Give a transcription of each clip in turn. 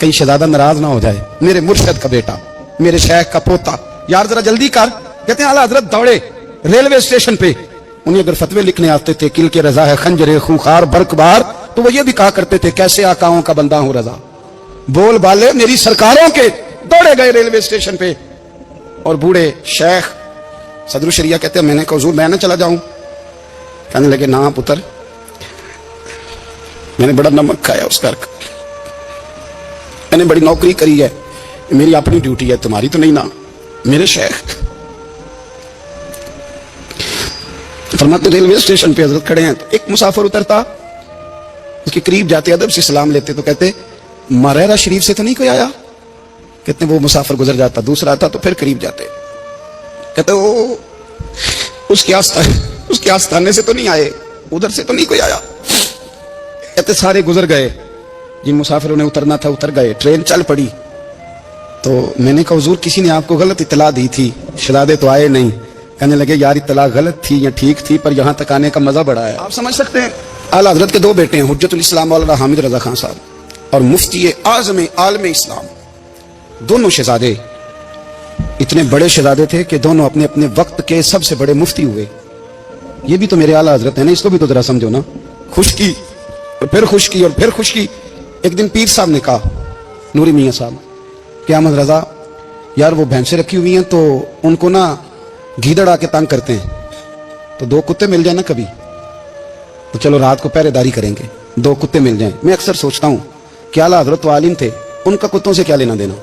کہیں شہزادہ ناراض نہ ہو جائے، میرے مرشد کا بیٹا، میرے شیخ کا پوتا، یار ذرا جلدی کر۔ کہتے ہیں اعلیٰ حضرت دوڑے ریلوے اسٹیشن پہ، انہیں اگر فتوے لکھنے آتے تھے کل کے رضا ہے خنجر خوخار برق بار، تو وہ یہ بھی کہا کرتے تھے کیسے آقاؤں کا بندہ ہوں رضا، بول بالے میری سرکاروں کے۔ دوڑے گئے ریلوے اسٹیشن پہ، اور بوڑھے شیخ صدر الشریعہ کہتے ہیں میں نے کہا حضور میں نہ چلا جاؤں؟ کہنے لگے نہ پتر، میں نے بڑا نمک کھایا اس گھر کا، میں نے بڑی نوکری کری ہے، میری اپنی ڈیوٹی ہے، تمہاری تو نہیں نا۔ میرے شیخ فرماتے ریلوے اسٹیشن پہ حضرت کھڑے ہیں تو ایک مسافر اترتا، اس کے قریب جاتے ادب سے سلام لیتے تو کہتے مریرہ شریف سے تو نہیں کوئی آیا؟ کہتے وہ مسافر گزر جاتا، دوسرا آتا تو پھر قریب جاتے، کہتے وہ اس کے آستانے سے تو نہیں آئے، ادھر سے تو نہیں کوئی آیا۔ کہتے سارے گزر گئے، جن مسافروں نے اترنا تھا اتر گئے، ٹرین چل پڑی۔ تو میں نے کہا حضور کسی نے آپ کو غلط اطلاع دی تھی، شہزادے تو آئے نہیں۔ کہنے لگے یار اطلاع غلط تھی یا ٹھیک تھی، پر یہاں تک آنے کا مزہ بڑا ہے۔ آپ سمجھ سکتے ہیں اعلیٰ حضرت کے دو بیٹے ہیں، حجت الاسلام مولانا حامد رضا خان صاحب اور مفتی اعظم عالم اسلام۔ دونوں شہزادے اتنے بڑے شہزادے تھے کہ دونوں اپنے اپنے وقت کے سب سے بڑے مفتی ہوئے۔ یہ بھی تو میرے اعلیٰ حضرت ہیں نا، اس کو بھی تو ذرا سمجھو نا۔ خوش کی اور پھر خوش کی اور پھر خوش کی۔ ایک دن پیر صاحب نے کہا، نوری میاں صاحب، کہ احمد رضا یار وہ بھینسیں رکھی ہوئی ہیں تو ان کو نا گیدڑ آ کے تنگ کرتے ہیں، تو دو کتے مل جائیں نا کبھی تو چلو رات کو پہرے داری کریں گے، دو کتے مل جائیں۔ میں اکثر سوچتا ہوں کہ اعلیٰ حضرت تو عالم تھے، ان کا کتوں سے کیا لینا دینا؟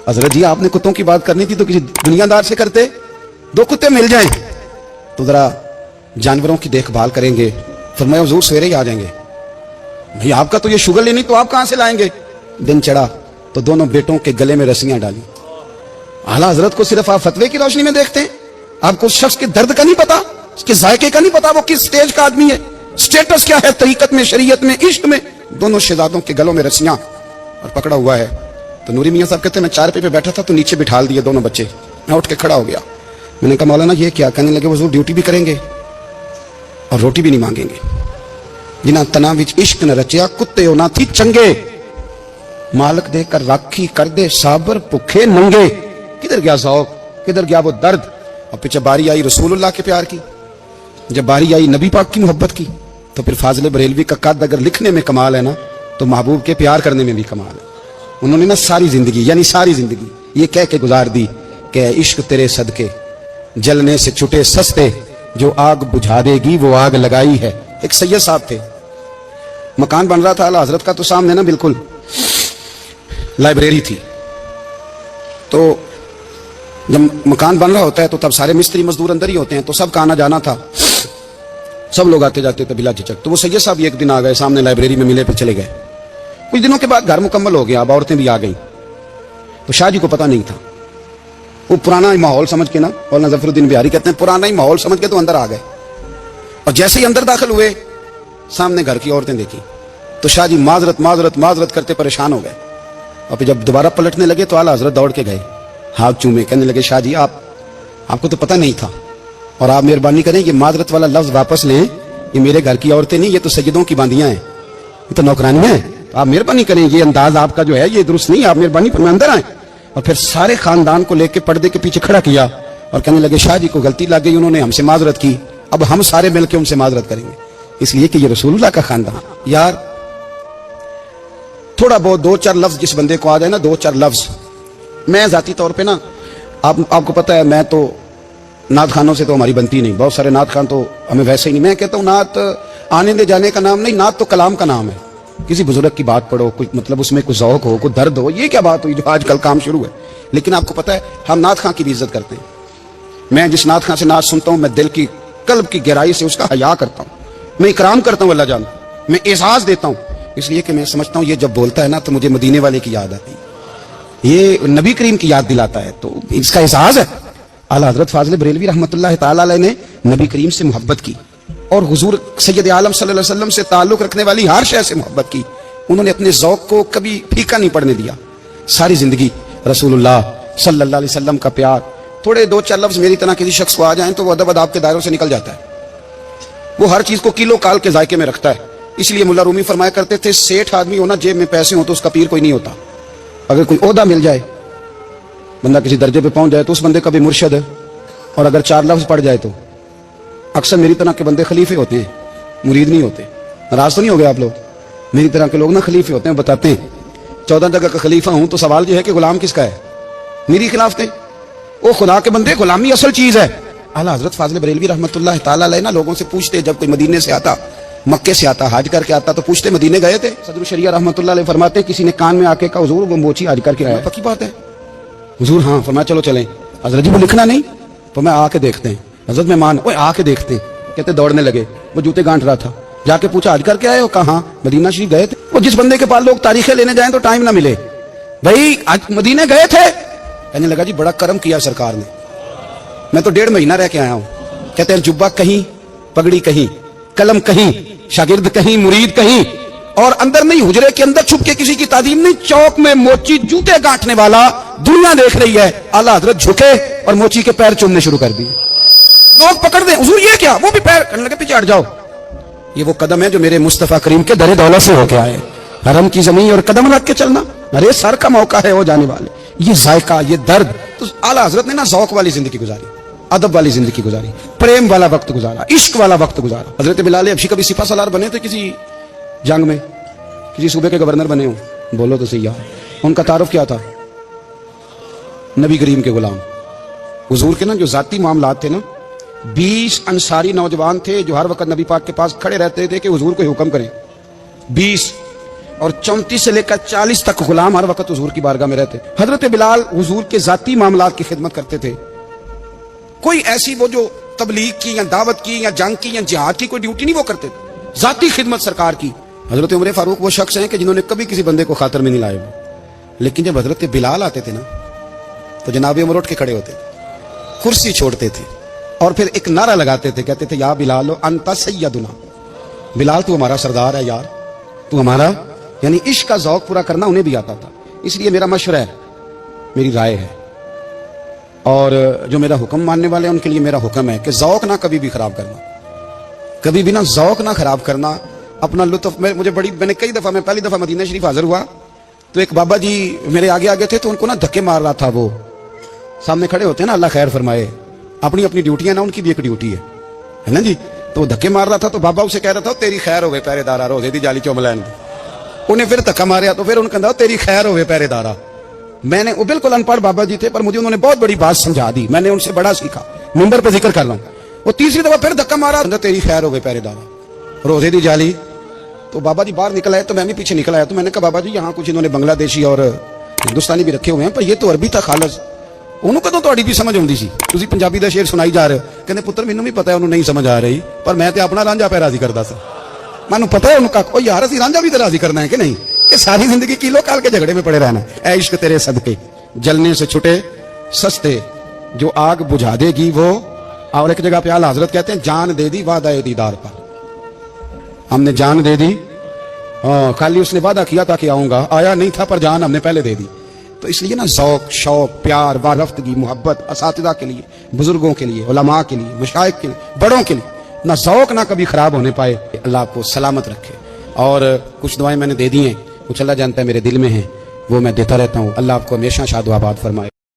حضرت جی آپ نے کتوں کی بات کرنی تھی تو کسی دنیا دار سے کرتے، دو کتے مل جائیں تو ذرا جانوروں کی دیکھ بھال کریں گے۔ فرمایا حضور سویرے ہی آ جائیں گے۔ بھئی آپ کا تو یہ شوگر لینی تو آپ کہاں سے لائیں گے؟ دن چڑھا تو دونوں بیٹوں کے گلے میں رسیاں ڈالی۔ اعلیٰ حضرت کو صرف آپ فتوے کی روشنی میں دیکھتے ہیں، آپ کو اس شخص کے درد کا نہیں پتا، اس کے ذائقے کا نہیں پتا، وہ کس سٹیج کا آدمی ہے، سٹیٹس کیا ہے طریقت میں، شریعت میں، عشق میں۔ دونوں شہزادوں کے گلوں میں رسیاں اور پکڑا ہوا ہے۔ تو نوری میاں صاحب کہتے ہیں میں چارپے پہ بیٹھا تھا تو نیچے بٹھال دیے دونوں بچے، میں اٹھ کے کھڑا ہو گیا۔ میں نے کہا مولانا یہ کیا؟ کہنے لگے حضور ڈیوٹی بھی کریں گے اور روٹی بھی نہیں مانگیں گے۔ جنہ تنا وچ عشق نہ رچیا کتے ہونا تھی چنگے، مالک دے کر راکھی کر دے صابر بھوکے ننگے۔ کدھر گیا ذوق، کدھر گیا وہ درد؟ اور پیچھے باری آئی رسول اللہ کے پیار کی، جب باری آئی نبی پاک کی محبت کی، تو پھر فاضل بریلوی کا قد اگر لکھنے میں کمال ہے نا تو محبوب کے پیار کرنے میں بھی کمال ہے۔ انہوں نے نا ساری زندگی یعنی ساری زندگی یہ کہہ کے گزار دی کہ عشق تیرے صدقے جلنے سے چھٹے سستے، جو آگ بجھا دے گی وہ آگ لگائی ہے۔ ایک سید صاحب تھے، مکان بن رہا تھا اعلیٰ حضرت کا، تو سامنے نا بالکل لائبریری تھی۔ تو جب مکان بن رہا ہوتا ہے تو تب سارے مستری مزدور اندر ہی ہوتے ہیں، تو سب کا آنا جانا تھا، سب لوگ آتے جاتے تھے بلا جھجک۔ تو وہ سید صاحب ایک دن آ گئے، سامنے لائبریری میں ملے پہ چلے گئے۔ کچھ دنوں کے بعد گھر مکمل ہو گیا، اب عورتیں بھی آ گئیں، تو شاہ جی کو پتہ نہیں تھا۔ وہ پرانا ہی ماحول سمجھ کے نا، مولانا ظفر الدین بہاری کہتے ہیں پرانا ہی ماحول سمجھ کے تو اندر آ گئے، اور جیسے ہی اندر داخل ہوئے سامنے گھر کی عورتیں دیکھی تو شاہ جی معذرت معذرت معذرت کرتے پریشان ہو گئے۔ اور پھر جب دوبارہ پلٹنے لگے تو اعلیٰ حضرت دوڑ کے گئے، ہاتھ چومے، کہنے لگے شاہ جی آپ کو تو پتہ نہیں تھا، اور آپ مہربانی کریں یہ معذرت والا لفظ واپس لیں، یہ میرے گھر کی عورتیں نہیں، یہ تو سیدوں کی باندیاں ہیں، یہ تو نوکرانیاں ہیں، آپ مہربانی کریں، یہ انداز آپ کا جو ہے یہ درست نہیں، آپ مہربانی فرمائیں اندر آئیں۔ اور پھر سارے خاندان کو لے کے پردے کے پیچھے کھڑا کیا اور کہنے لگے شاہ جی کو غلطی لگ گئی، انہوں نے ہم سے معذرت کی، اب ہم سارے مل کے ان سے معذرت کریں گے، اس لیے کہ یہ رسول اللہ کا خاندان۔ یار تھوڑا بہت دو چار لفظ جس بندے کو آ جائے نا، دو چار لفظ، میں ذاتی طور پہ نا آپ کو پتہ ہے میں تو نعت خانوں سے تو ہماری بنتی نہیں، بہت سارے نعت خان تو ہمیں ویسے ہی نہیں۔ میں کہتا ہوں نعت آنے دے جانے کا نام نہیں، نعت تو کلام کا نام ہے۔ کسی بزرگ کی بات پڑھو، کوئی مطلب اس میں کوئی ذوق ہو، کوئی درد ہو، یہ کیا بات ہوئی جو آج کل کام شروع ہے؟ لیکن آپ کو پتہ ہے ہم نعت خان کی بھی عزت کرتے ہیں۔ میں جس نعت خان سے نعت سنتا ہوں میں دل کی قلب کی گہرائی سے اس کا حیا کرتا ہوں، میں اکرام کرتا ہوں اللہ جان، میں اعزاز دیتا ہوں، اس لیے کہ میں سمجھتا ہوں یہ جب بولتا ہے نا تو مجھے مدینے والے کی یاد آتی ہے، یہ نبی کریم کی یاد دلاتا ہے، تو اس کا اعزاز ہے۔ اعلیٰ حضرت فاضل بریلوی رحمۃ اللہ تعالی علیہ نے نبی کریم سے محبت کی اور حضور سید عالم صلی اللہ علیہ وسلم سے تعلق رکھنے والی ہر شے سے محبت کی۔ انہوں نے اپنے ذوق کو کبھی پھیکا نہیں پڑنے دیا، ساری زندگی رسول اللہ صلی اللہ علیہ وسلم کا پیار۔ تھوڑے دو چار لفظ میری طرح کسی شخص کو آ جائیں تو وہ ادب اداب کے دائروں سے نکل جاتا ہے، وہ ہر چیز کو کیلو کال کے ذائقے میں رکھتا ہے۔ اس لیے ملا رومی فرمایا کرتے تھے سیٹھ آدمی ہونا جیب میں پیسے ہوں تو اس کا پیر کوئی نہیں ہوتا، اگر کوئی عہدہ مل جائے, بندہ کسی درجے پہ پہنچ جائے تو اس بندے کا بھی مرشد ہے, اور اگر 4 لفظ پڑھ جائے تو اکثر میری طرح کے بندے خلیفے ہوتے ہیں, مرید نہیں ہوتے. ناراض تو نہیں ہو گئے آپ لوگ؟ میری طرح کے لوگ نا خلیفے ہوتے ہیں, بتاتے ہیں 14 جگہ کا خلیفہ ہوں تو سوال یہ ہے کہ غلام کس کا ہے؟ میری خلاف تھے وہ خدا کے بندے. غلامی اصل چیز ہے. اعلیٰ حضرت فاضل بریلوی رحمۃ اللہ تعالیٰ علیہ نا لوگوں سے پوچھتے, جب کوئی مدینے سے آتا, مکے سے آتا, حج کر کے آتا تو پوچھتے مدینے گئے تھے؟ صدر الشریعہ رحمۃ اللہ علیہ فرماتے کسی نے کان میں آ کے کہا حضور وہ موچی حج کر کے آیا. پکی بات ہے حضور؟ ہاں. فرمایا چلو چلیں. حضرت جی وہ لکھنا نہیں, تو میں آ کے دیکھتے ہیں. حضرت مہمان اوے آ کے دیکھتے ہیں. کہتے دوڑنے لگے, وہ جوتے گانٹ رہا تھا. جا کے پوچھا حج کر کے آئے ہو؟ کہاں مدینہ شریف گئے تھے. وہ جس بندے کے پاس لوگ تاریخیں لینے جائیں تو ٹائم نہ ملے, بھائی مدینے گئے تھے. کہنے لگا جی بڑا کرم کیا سرکار نے, میں تو 1.5 مہینہ رہ کے آیا ہوں. کہتے ہیں جبہ کہیں, پگڑی کہیں, قلم کہیں, شاگرد کہیں, مرید کہیں, اور اندر نہیں حجرے کے اندر چھپ کے کسی کی تعظیم نہیں, چوک میں موچی جوتے گانٹنے والا دنیا دیکھ رہی ہے. اعلیٰ حضرت جھکے اور موچی کے پیر چومنے شروع کر دیے. لوگ پکڑ دیں حضور یہ کیا, وہ بھی پیر. کہنے لگے پیچھے ہٹ جاؤ, یہ وہ قدم ہے جو میرے مصطفیٰ کریم کے در دولت سے ہو کے آئے. حرم کی زمین اور قدم رکھ کے چلنا, ارے سر کا موقع ہے ہو جانے والے. یہ ذائقہ, یہ درد. تو اعلیٰ حضرت نے نا ذوق والی زندگی گزاری, ادب والی زندگی گزاری, پریم والا وقت گزارا, عشق والا وقت گزارا. حضرت بلال حبشی کبھی سپاہ سالار بنے تھے کسی جنگ میں, کسی صوبے کے گورنر بنے ہوں؟ بولو تو صحیح یار. ان کا تعارف کیا تھا؟ نبی کریم کے غلام. حضور کے نا جو ذاتی معاملات تھے نا, 20 انصاری نوجوان تھے جو ہر وقت نبی پاک کے پاس کھڑے رہتے تھے کہ حضور کو حکم کریں. 20 اور 34 سے لے کر 40 تک غلام ہر وقت حضور کی بارگاہ میں رہتے. حضرت بلال حضور کے ذاتی معاملات کی خدمت کرتے تھے. کوئی ایسی وہ جو تبلیغ کی یا دعوت کی یا جنگ کی یا جہاد کی کوئی ڈیوٹی نہیں وہ کرتے تھے, ذاتی خدمت سرکار کی. حضرت عمر فاروق وہ شخص ہیں کہ جنہوں نے کبھی کسی بندے کو خاطر میں نہیں لائے. لیکن جب حضرت بلال آتے تھے نا تو جناب عمر اٹھ کے کھڑے ہوتے تھے, کرسی چھوڑتے تھے اور پھر ایک نعرہ لگاتے تھے, کہتے تھے یا بلال انت سیدنا, بلال تو ہمارا سردار ہے یار, تو ہمارا. یعنی عشق کا ذوق پورا کرنا انہیں بھی آتا تھا. اس لیے میرا مشورہ ہے, میری رائے ہے, اور جو میرا حکم ماننے والے ہیں ان کے لیے میرا حکم ہے کہ ذوق نہ کبھی بھی خراب کرنا, کبھی بھی نہ ذوق نہ خراب کرنا. اپنا لطف میں نے کئی دفعہ, میں پہلی دفعہ مدینہ شریف حاضر ہوا تو ایک بابا جی میرے آگے آگے تھے, تو ان کو نا دھکے مار رہا تھا. وہ سامنے کھڑے ہوتے ہیں نا, اللہ خیر فرمائے, اپنی اپنی ڈیوٹیاں نا, ان کی بھی ایک ڈیوٹی ہے نا جی. تو وہ دھکے مار رہا تھا تو بابا اسے کہہ رہا تھا تیری خیر ہوئے پہرے دارا روزے دی جالی چوملین. انہیں پھر دھکا ماریا تو پھر ان کہا تیری خیر ہوئے پہرے دارا. میں نے, وہ بالکل ان پڑھ بابا جی تھے پر مجھے انہوں نے بہت بڑی بات سمجھا دی, میں نے ان سے بڑا سیکھا, ممبر پہ ذکر کر رہا ہوں. وہ تیسری دفعہ پھر دھکا مارا, تیری خیر ہوئے پہرے دارا روزے دی جالی. تو بابا جی باہر نکل آئے تو میں بھی پیچھے نکل آیا. تو میں نے کہا بابا جی یہاں کچھ انہوں نے بنگلہ دیشی اور ہندوستانی بھی رکھے ہوئے ہیں, پر یہ تو عربی تھا خالص. انہوں کدوں تہاڈی بھی سمجھ آؤندی سی, تسی پنجابی دا شعر سنائی جا رہے ہو. کہندے پتر مینوں بھی پتہ ہے انہوں نہیں سمجھ آ رہی, پر میں تے اپنا رانجھا پہ راضی کردا سا. مینوں پتہ ہے انہوں کا او یار اسی رانجھا بھی تے راضی کرنا ہے کہ نہیں, کہ ساری زندگی کیلو کال کے جھگڑے میں پڑے رہنا. اے عشق تیرے صدقے جلنے سے چھٹے سستے, جو آگ بجھا دے گی وہ. اور ایک جگہ پہ اعلیٰ حضرت کہتے ہیں جان دے دی وعدہ دیدار پر, ہم نے جان دے دی. خالی اس نے وعدہ کیا تھا کہ آؤں گا, آیا نہیں تھا, پر جان ہم نے پہلے دے دی. تو اس لیے نا ذوق, شوق, پیار, وارفتگی, محبت اساتذہ کے لیے, بزرگوں کے لیے, علماء کے لیے, مشائخ کے لیے, بڑوں کے لیے نہ ذوق نہ کبھی خراب ہونے پائے. اللہ آپ کو سلامت رکھے. اور کچھ دعائیں میں نے دے دی ہیں, کچھ اللہ جانتا ہے میرے دل میں ہیں, وہ میں دیتا رہتا ہوں. اللہ آپ کو ہمیشہ شاد و آباد فرمائے.